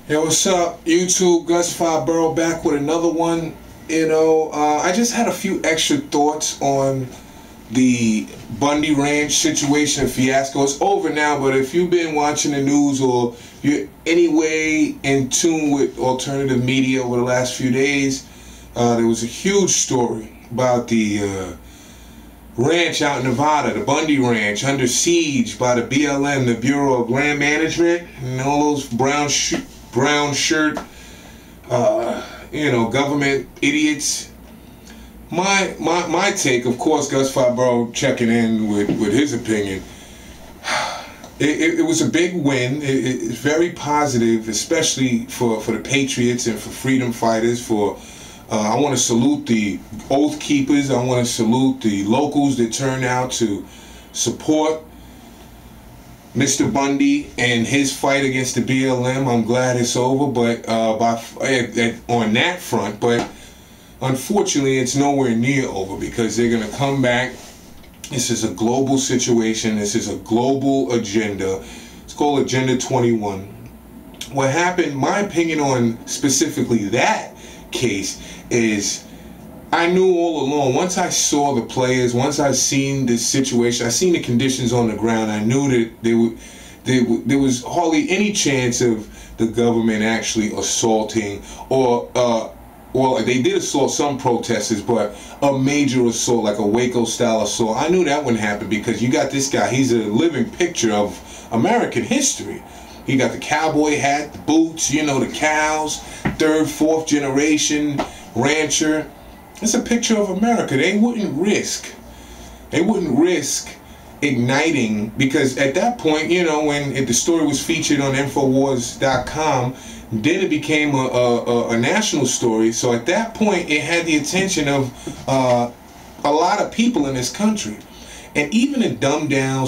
Yo, what's up, YouTube? Gus Fireborough back with another one. I just had a few extra thoughts on the Bundy Ranch situation, fiasco. It's over now, but if you've been watching the news or you're anyway in tune with alternative media over the last few days, there was a huge story about the ranch out in Nevada, the Bundy Ranch, under siege by the BLM, the Bureau of Land Management, and all those brown shirt, government idiots. My take, of course, Gus Fireborough checking in with his opinion. It was a big win. It's very positive, especially for the patriots and for freedom fighters. I want to salute the Oath Keepers. I want to salute the locals that turned out to support Mr. Bundy and his fight against the BLM. I'm glad it's over, but on that front. But unfortunately, it's nowhere near over because they're going to come back. This is a global situation. This is a global agenda. It's called Agenda 21. What happened, my opinion on specifically that case is, I knew all along, once I saw the players, once I seen the situation, I seen the conditions on the ground, I knew that there was hardly any chance of the government actually assaulting or well, they did assault some protesters, but a major assault, like a Waco-style assault, I knew that wouldn't happen because you got this guy, he's a living picture of American history. He got the cowboy hat, the boots, the cows, third, fourth generation rancher. It's a picture of America. They wouldn't risk igniting, because at that point, when the story was featured on Infowars.com, then it became a national story. So at that point, it had the attention of a lot of people in this country. And even the dumbed down,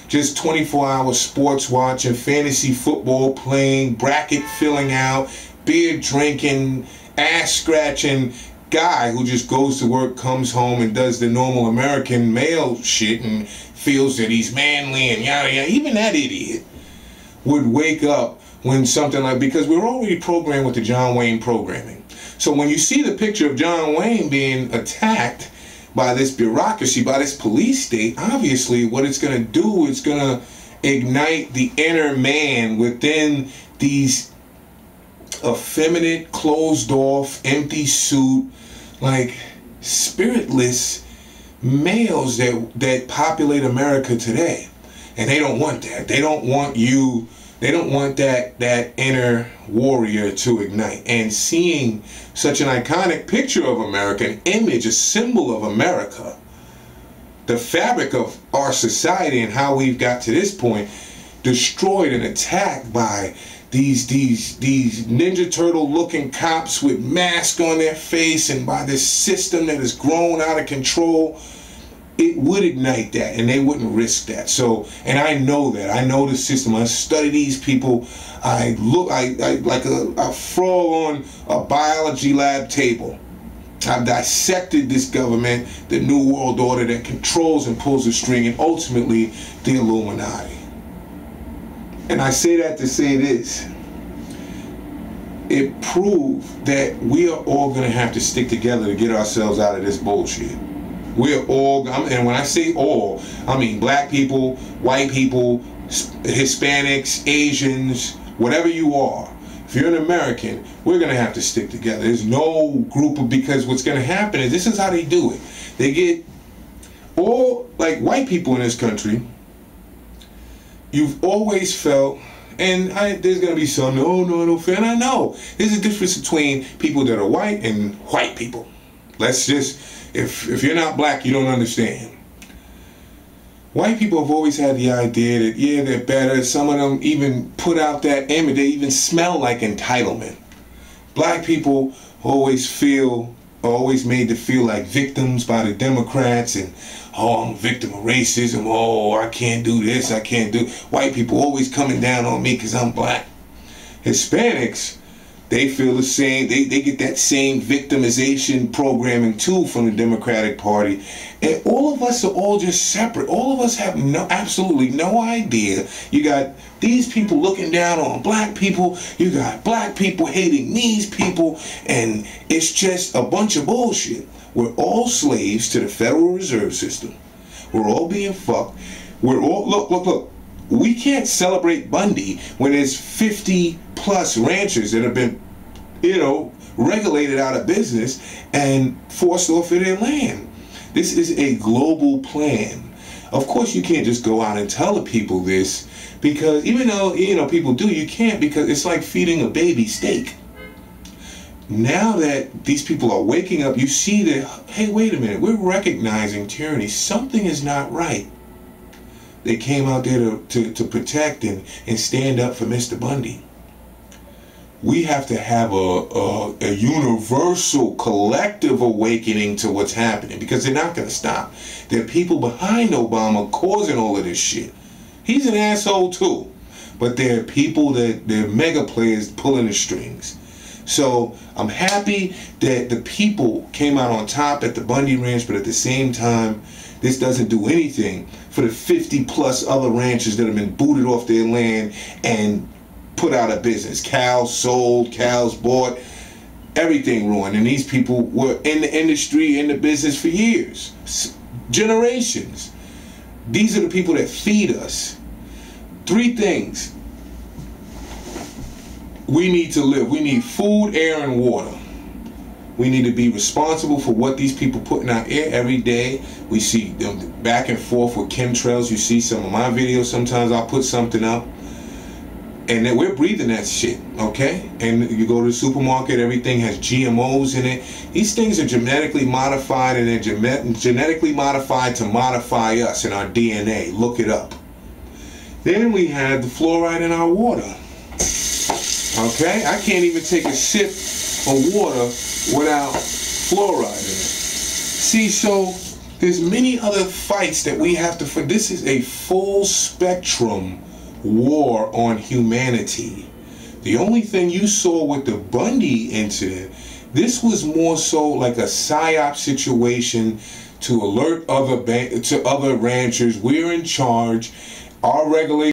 just 24-hour sports watching, fantasy football playing, bracket filling out, beer drinking, ass scratching guy who just goes to work, comes home, and does the normal American male shit and feels that he's manly and yada yada. Even that idiot would wake up when something like, because we're already programmed with the John Wayne programming. So when you see the picture of John Wayne being attacked by this bureaucracy, by this police state, obviously what it's going to do is going to ignite the inner man within these effeminate, closed off, empty suit, like spiritless males that populate America today. And they don't want that. They don't want you. They don't want that inner warrior to ignite. And seeing such an iconic picture of America, an image, a symbol of America, the fabric of our society and how we've got to this point, destroyed and attacked by these Ninja Turtle looking cops with masks on their face, and by this system that has grown out of control, it would ignite that, and they wouldn't risk that. So, and I know that. I know the system. I study these people. I like a frog on a biology lab table. I've dissected this government, the New World Order that controls and pulls the string, and ultimately the Illuminati. And I say that to say this. It proved that we are all going to have to stick together to get ourselves out of this bullshit. We're all, and when I say all, I mean black people, white people, Hispanics, Asians, whatever you are. If you're an American, we're going to have to stick together. There's no group of, because what's going to happen is, this is how they do it. They get all, like white people in this country, you've always felt, and there's going to be some, no, fair, and I know. There's a difference between people that are white and white people. Let's just, if you're not black, you don't understand. White people have always had the idea that, yeah, they're better. Some of them even put out that image. They even smell like entitlement. Black people always made to feel like victims by the Democrats, and, oh, I'm a victim of racism. Oh, I can't do this, I can't do. White people always coming down on me because I'm black. Hispanics They feel the same. They get that same victimization programming too from the Democratic Party. And all of us are all just separate. All of us have absolutely no idea. You got these people looking down on black people. You got black people hating these people. And it's just a bunch of bullshit. We're all slaves to the Federal Reserve System. We're all being fucked. We're all, look. We can't celebrate Bundy when there's 50 plus ranchers that have been, regulated out of business and forced off of their land. This is a global plan. Of course, you can't just go out and tell the people this, because even though, people do, you can't, because it's like feeding a baby steak. Now that these people are waking up, you see that, hey, wait a minute, we're recognizing tyranny. Something is not right. They came out there to protect and stand up for Mr. Bundy. We have to have a universal collective awakening to what's happening, because they're not going to stop. There are people behind Obama causing all of this shit. He's an asshole too. But there are people they're mega players pulling the strings. So I'm happy that the people came out on top at the Bundy Ranch, but at the same time, this doesn't do anything for the 50 plus other ranchers that have been booted off their land and put out of business. Cows sold, cows bought, everything ruined. And these people were in the industry, in the business for years, generations. These are the people that feed us. 3 things we need to live. We need food, air, and water. We need to be responsible for what these people put in our air every day. We see them back and forth with chemtrails. You see some of my videos, sometimes I'll put something up. And then we're breathing that shit, okay? And you go to the supermarket, everything has GMOs in it. These things are genetically modified, and they're genetically modified to modify us in our DNA. Look it up. Then we have the fluoride in our water. Okay? I can't even take a sip of water without fluoride in it. See, so there's many other fights that we have to fight. This is a full spectrum war on humanity. The only thing you saw with the Bundy incident, this was more so like a psyop situation to alert other ranchers. We're in charge. Our regulation